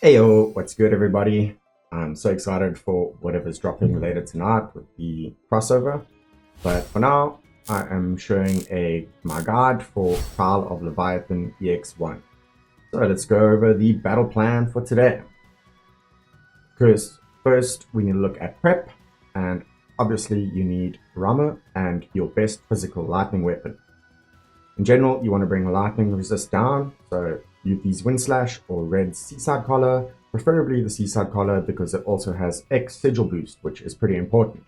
Heyo, what's good everybody? I'm so excited for whatever's dropping later tonight with the crossover. But for now, I am showing my guide for Trial of Leviathan EX1. So let's go over the battle plan for today. First we need to look at prep, and obviously you need Rama and your best physical lightning weapon. In general, you want to bring lightning resist down, so use Wind Slash or Red Seaside Collar, preferably the Seaside Collar because it also has X Sigil Boost, which is pretty important.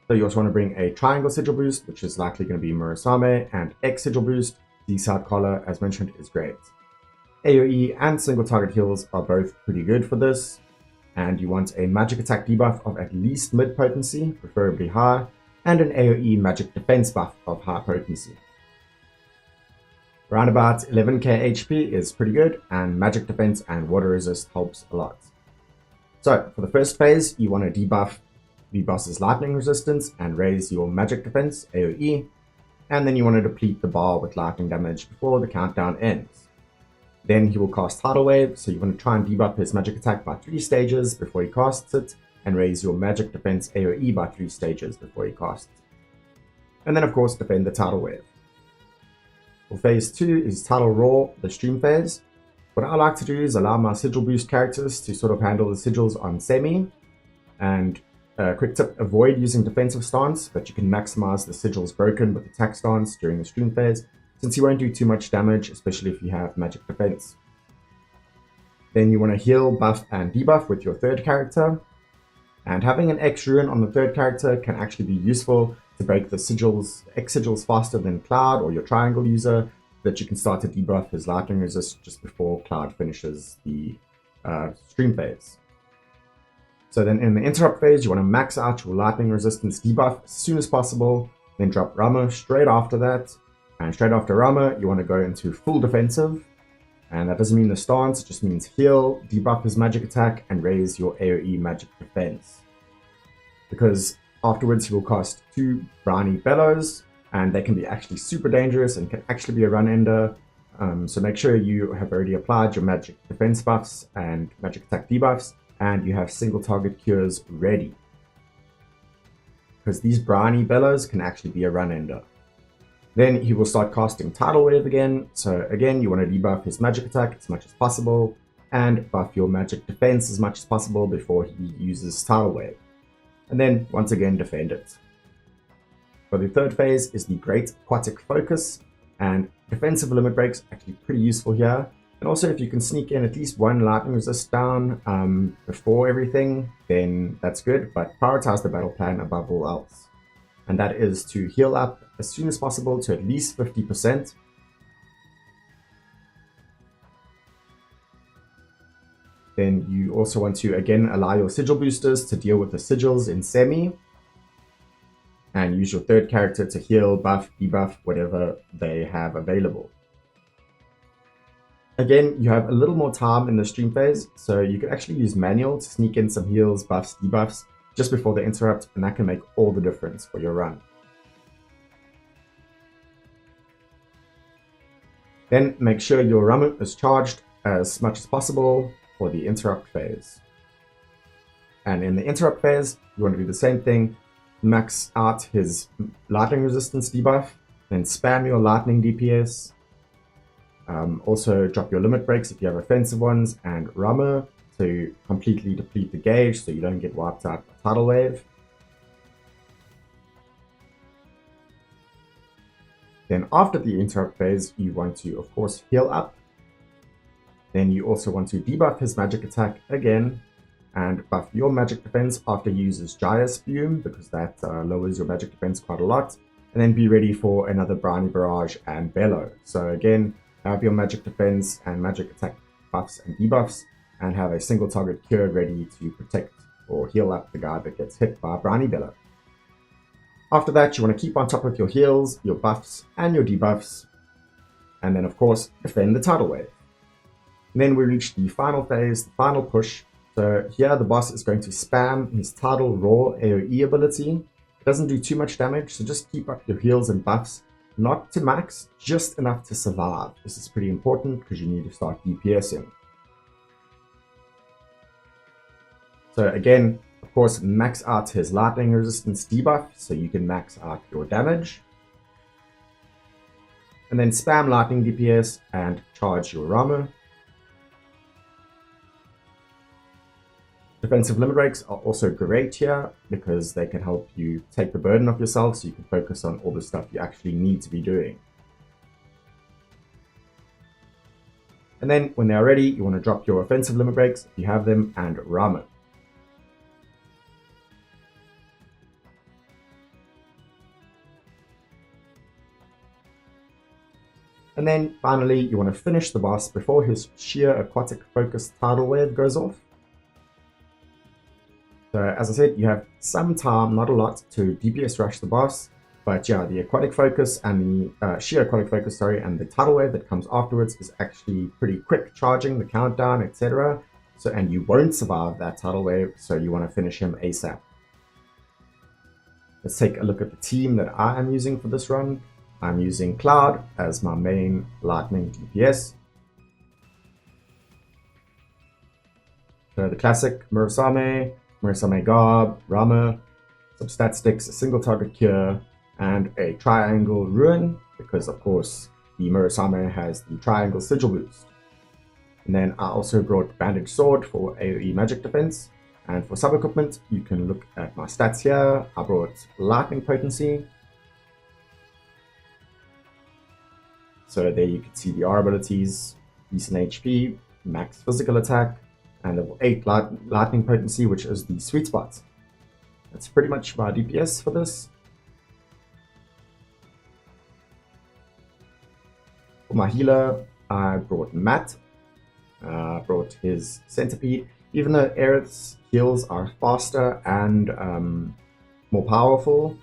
So you also want to bring a Triangle Sigil Boost, which is likely going to be Murasame, and X Sigil Boost. Seaside Collar, as mentioned, is great. AoE and single target heals are both pretty good for this, and you want a magic attack debuff of at least mid potency, preferably high, and an AoE magic defense buff of high potency. Around about 11k HP is pretty good, and magic defense and water resist helps a lot. So for the first phase, you want to debuff the boss's lightning resistance and raise your magic defense AoE, and then you want to deplete the bar with lightning damage before the countdown ends. Then he will cast Tidal Wave, so you want to try and debuff his magic attack by 3 stages before he casts it, and raise your magic defense AoE by 3 stages before he casts it. And then of course defend the Tidal Wave. For phase 2 is Tidal Roar, the stream phase. What I like to do is allow my sigil boost characters to sort of handle the sigils on semi. And quick tip, avoid using defensive stance, but you can maximize the sigils broken with attack stance during the stream phase, since you won't do too much damage, especially if you have magic defense. Then you want to heal, buff, and debuff with your third character. And having an X rune on the third character can actually be useful to break the sigils, X sigils faster than Cloud or your triangle user, that you can start to debuff his lightning resist just before Cloud finishes the stream phase. So then in the interrupt phase, you want to max out your lightning resistance debuff as soon as possible, then drop Rama straight after that. And straight after Rama, you want to go into full defensive. And that doesn't mean the stance, it just means heal, debuff his magic attack, and raise your AoE magic defense. Because afterwards he will cast 2 Briny Bellows, and they can be actually super dangerous and can actually be a run ender. So make sure you have already applied your magic defense buffs and magic attack debuffs, and you have single target cures ready. Because these Briny Bellows can actually be a run ender. Then he will start casting Tidal Wave again, so again you want to debuff his magic attack as much as possible, and buff your magic defense as much as possible before he uses Tidal Wave. And then once again defend it. For the third phase is the Great Aquatic Focus, and defensive limit breaks are actually pretty useful here. And also if you can sneak in at least 1 lightning resist down before everything, then that's good, but prioritize the battle plan above all else. And that is to heal up as soon as possible to at least 50%. Then you also want to again allow your sigil boosters to deal with the sigils in semi. And use your third character to heal, buff, debuff, whatever they have available. Again, you have a little more time in the stream phase, so you can actually use manual to sneak in some heals, buffs, debuffs just before the interrupt, and that can make all the difference for your run. Then make sure your Rama is charged as much as possible for the interrupt phase. And in the interrupt phase, you want to do the same thing. Max out his lightning resistance debuff, then spam your lightning DPS. Also drop your limit breaks if you have offensive ones, and Rama to completely deplete the gauge so you don't get wiped out by Tidal Wave. Then after the interrupt phase, you want to of course heal up. Then you also want to debuff his magic attack again, and buff your magic defense after he uses Jaya Spume, because that lowers your magic defense quite a lot. And then be ready for another Briny Barrage and Bellow. So again, have your magic defense and magic attack buffs and debuffs, and have a single target cure ready to protect or heal up the guy that gets hit by Briny Bellow. After that, you want to keep on top of your heals, your buffs, and your debuffs. And then of course, defend the Tidal Wave. And then we reach the final phase, the final push. So here the boss is going to spam his Tidal Roar AoE ability. It doesn't do too much damage, so just keep up your heals and buffs. Not to max, just enough to survive. This is pretty important because you need to start DPSing. So again, of course, max out his lightning resistance debuff so you can max out your damage. And then spam lightning DPS and charge your armor. Defensive limit breaks are also great here because they can help you take the burden off yourself so you can focus on all the stuff you actually need to be doing. And then when they are ready, you want to drop your offensive limit breaks if you have them and armor. And then finally, you want to finish the boss before his sheer aquatic focus tidal wave goes off. So as I said, you have some time, not a lot, to DPS rush the boss. But yeah, the aquatic focus and the sheer aquatic focus, and the tidal wave that comes afterwards is actually pretty quick charging, the countdown, etc. So, and you won't survive that tidal wave, so you want to finish him ASAP. Let's take a look at the team that I am using for this run. I'm using Cloud as my main lightning DPS. So the classic Murasame Garb, Rama, some stat sticks, a single target cure, and a triangle ruin, because of course the Murasame has the triangle sigil boost. And then I also brought bandage sword for AoE magic defense. And for sub equipment, you can look at my stats here. I brought lightning potency. So there you can see the R abilities, decent HP, max physical attack, and level 8 lightning potency, which is the sweet spot. That's pretty much my DPS for this. For my healer, I brought Matt. Brought his centipede. Even though Aerith's heals are faster and more powerful,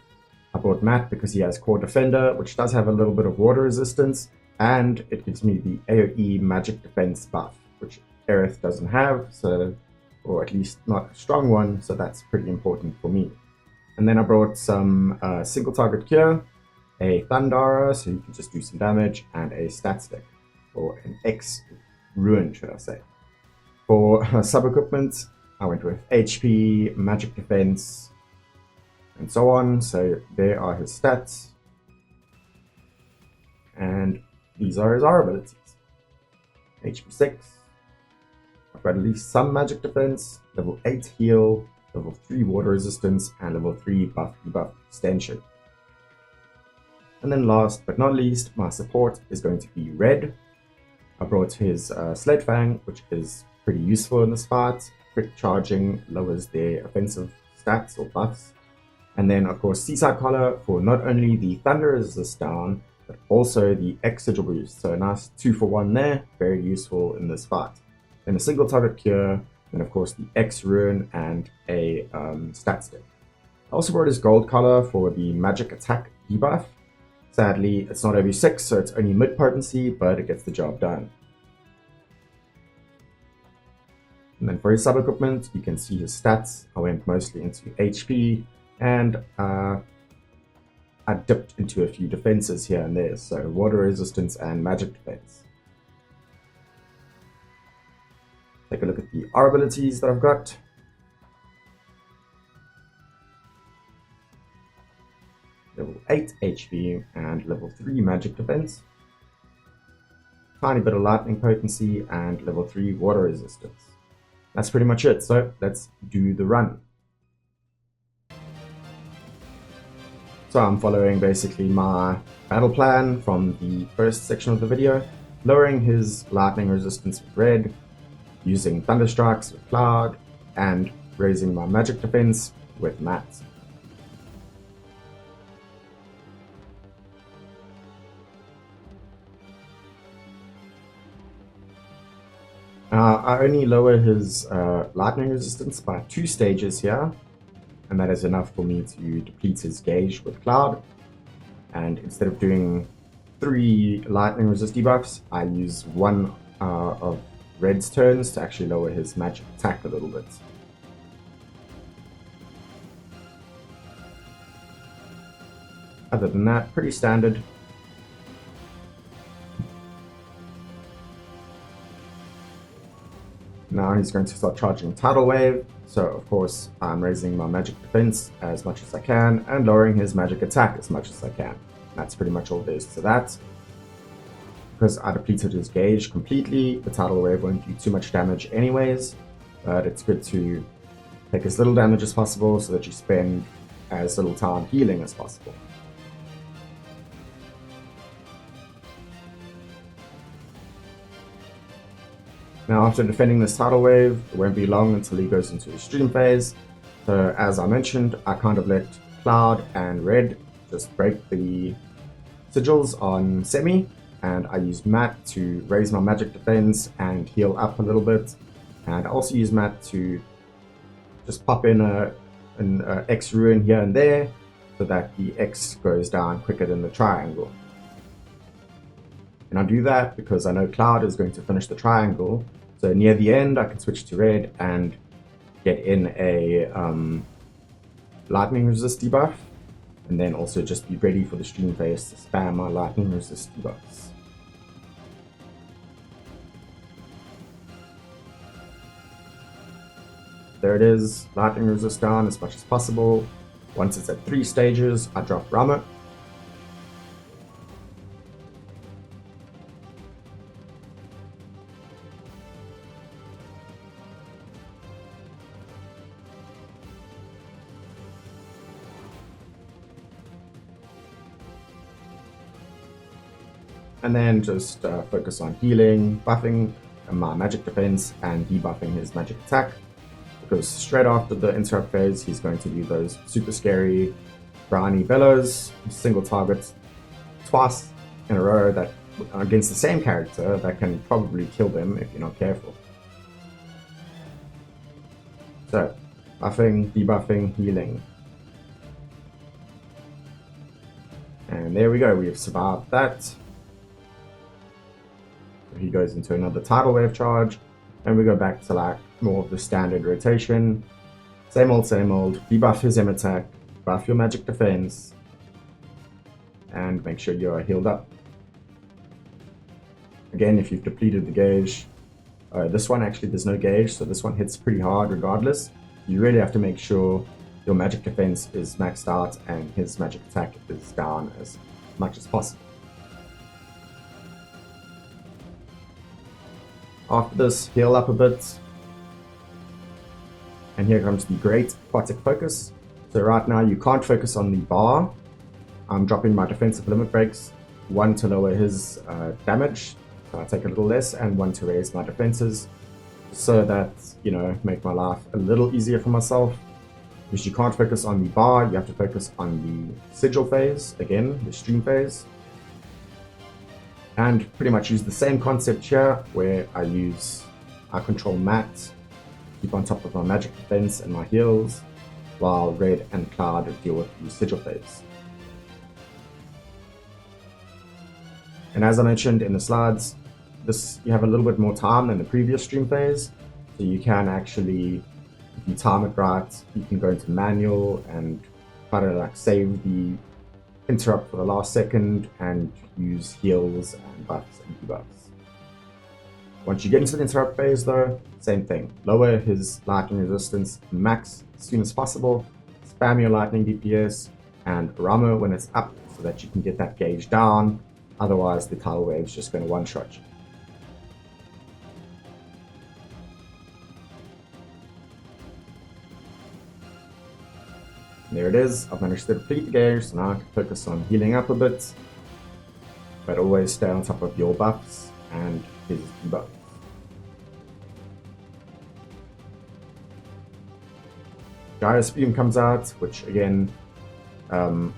I brought Matt because he has Core Defender, which does have a little bit of water resistance, and it gives me the AoE magic defense buff, which Aerith doesn't have, so, or at least not a strong one, so that's pretty important for me. And then I brought some single target cure, a Thundara, so you can just do some damage, and a stat stick, or an X ruin, should I say. For sub equipment, I went with HP, magic defense, and so on. So there are his stats, and these are his R abilities. HP 6, I've got at least some magic defense, level 8 heal, level 3 water resistance, and level 3 buff debuff extension. And then last but not least, my support is going to be Red. I brought his Sled Fang, which is pretty useful in this fight. Quick charging lowers their offensive stats or buffs. And then, of course, Seaside Collar for not only the Thunder resist down, but also the X sigil boost. So a nice 2-for-1 there, very useful in this fight. Then a single target cure, and of course the X rune and a stat stick. I also brought his Gold Collar for the magic attack debuff. Sadly, it's not every 6, so it's only mid potency, but it gets the job done. And then for his sub equipment, you can see his stats. I went mostly into HP, and I dipped into a few defenses here and there, so water resistance and magic defense. Take a look at the R abilities that I've got. Level 8 HP and level 3 magic defense. Tiny bit of lightning potency and level 3 water resistance. That's pretty much it, so let's do the run. So I'm following basically my battle plan from the first section of the video, lowering his lightning resistance with Red, using Thunder Strikes with Cloud, and raising my magic defense with Matt. I only lower his lightning resistance by 2 stages here, and that is enough for me to deplete his gauge with Cloud. And instead of doing 3 lightning resist debuffs, I use 1 of Red's turns to actually lower his magic attack a little bit. Other than that, pretty standard. Now he's going to start charging Tidal Wave, So of course I'm raising my magic defense as much as I can and lowering his magic attack as much as I can. That's pretty much all there is to that. Because I depleted his gauge completely, the tidal wave won't do too much damage anyways, but it's good to take as little damage as possible so that you spend as little time healing as possible. Now after defending this tidal wave, it won't be long until he goes into his stream phase. So as I mentioned, I kind of let Cloud and Red just break the sigils on Semi, and I used Matt to raise my magic defense and heal up a little bit. And I also used Matt to just pop in an X ruin here and there so that the X goes down quicker than the triangle. And I do that because I know Cloud is going to finish the triangle. So near the end, I can switch to Red and get in a lightning resist debuff, and then also just be ready for the stream phase to spam my lightning resist debuffs. There it is, lightning resist down as much as possible. Once it's at 3 stages, I drop Rama. And then just focus on healing, buffing my magic defense, and debuffing his magic attack. Because straight after the interrupt phase, he's going to do those super scary brownie bellows, single targets twice in a row that against the same character that can probably kill them if you're not careful. So, buffing, debuffing, healing. And there we go, we have survived that. He goes into another tidal wave charge, and we go back to like more of the standard rotation. Same old, debuff his M attack, buff your magic defense, and make sure you're healed up. Again, if you've depleted the gauge, this one actually there's no gauge, so this one hits pretty hard regardless. You really have to make sure your magic defense is maxed out and his magic attack is down as much as possible. After this, heal up a bit. And here comes the great aquatic focus. So right now you can't focus on the bar. I'm dropping my defensive limit breaks, 1 to lower his damage, so I take a little less, and 1 to raise my defenses, so that, you know, make my life a little easier for myself. Because you can't focus on the bar, you have to focus on the sigil phase, again, the stream phase. And pretty much use the same concept here, where I control Matt, keep on top of my magic defense and my heals, while Red and Cloud deal with the sigil phase. And as I mentioned in the slides, you have a little bit more time than the previous stream phase, so you can actually, if you time it right, you can go into manual and try to like save the interrupt for the last second and use heals and buffs and debuffs. Once you get into the interrupt phase though, same thing. Lower his lightning resistance max as soon as possible, spam your lightning DPS, and Rama when it's up so that you can get that gauge down, otherwise the tidal wave's just going to one-shot you. There it is, I've managed to deplete the gauge, so now I can focus on healing up a bit, but always stay on top of your buffs and his debuffs. Gyrus Beam comes out, which again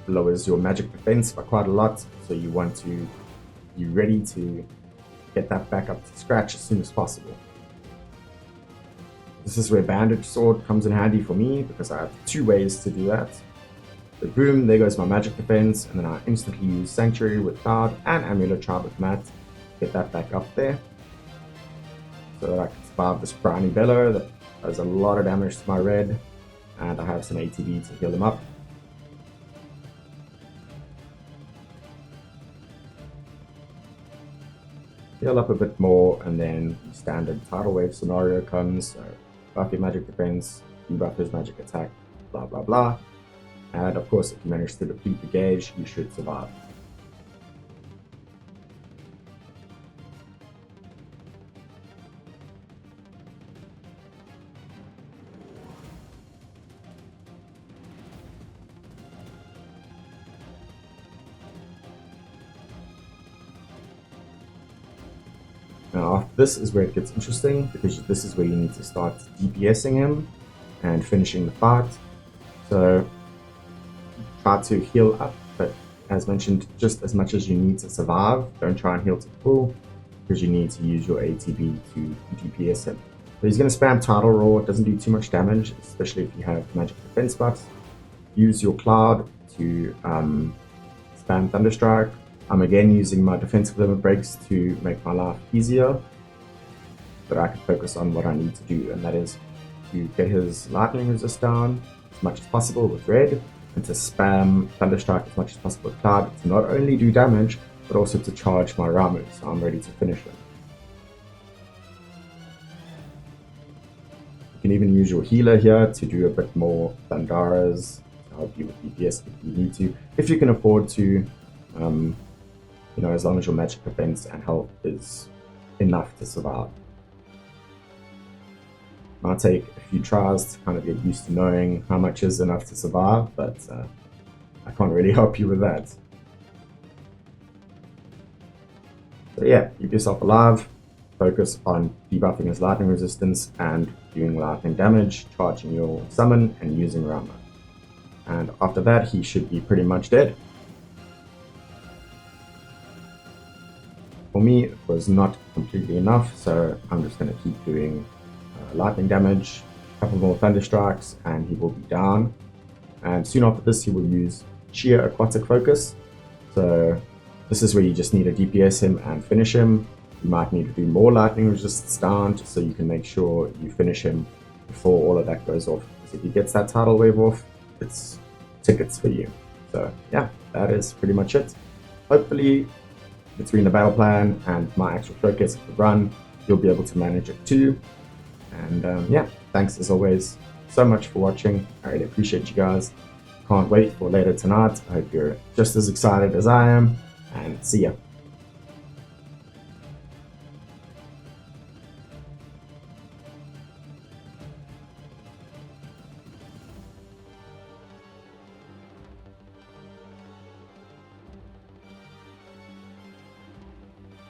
lowers your magic defense by quite a lot, so you want to be ready to get that back up to scratch as soon as possible. This is where Bandage Sword comes in handy for me, because I have 2 ways to do that. So boom, there goes my magic defense, and then I instantly use Sanctuary with Cloud and Amulet Charm with Matt to get that back up there, so that I can survive this Brownie Bellow that does a lot of damage to my red, and I have some ATB to heal them up. Heal up a bit more, and then the standard tidal wave scenario comes. So buff your magic defense, debuff his magic attack, blah blah blah. And of course, if you manage to deplete the gauge, you should survive. Now after this is where it gets interesting, because this is where you need to start DPSing him and finishing the fight. So try to heal up, but as mentioned, just as much as you need to survive. Don't try and heal to full, because you need to use your ATB to DPS him. So he's going to spam Tidal Roar. It doesn't do too much damage, especially if you have magic defense buffs. Use your Cloud to spam Thunderstrike. I'm again using my defensive limit breaks to make my life easier, but I can focus on what I need to do, and that is to get his lightning resist down as much as possible with red, and to spam Thunderstrike as much as possible with Cloud to not only do damage, but also to charge my Ramu, so I'm ready to finish him. You can even use your healer here to do a bit more Thundaras to help you with DPS if you need to, if you can afford to. You know, as long as your magic defense and health is enough to survive. Might take a few tries to kind of get used to knowing how much is enough to survive, but I can't really help you with that. So yeah, keep yourself alive, focus on debuffing his lightning resistance and doing lightning damage, charging your summon and using Rama. And after that, he should be pretty much dead. For me, it was not completely enough, so I'm just going to keep doing lightning damage, a couple more thunder strikes, and he will be down. And soon after this, he will use sheer aquatic focus. So this is where you just need to DPS him and finish him. You might need to do more lightning resistance down, just so you can make sure you finish him before all of that goes off. Because if he gets that tidal wave off, it's tickets for you. So yeah, that is pretty much it. Hopefully, between the battle plan and my actual showcase of the run, you'll be able to manage it too. And yeah, thanks as always so much for watching. I really appreciate you guys. Can't wait for later tonight. I hope you're just as excited as I am, and see ya.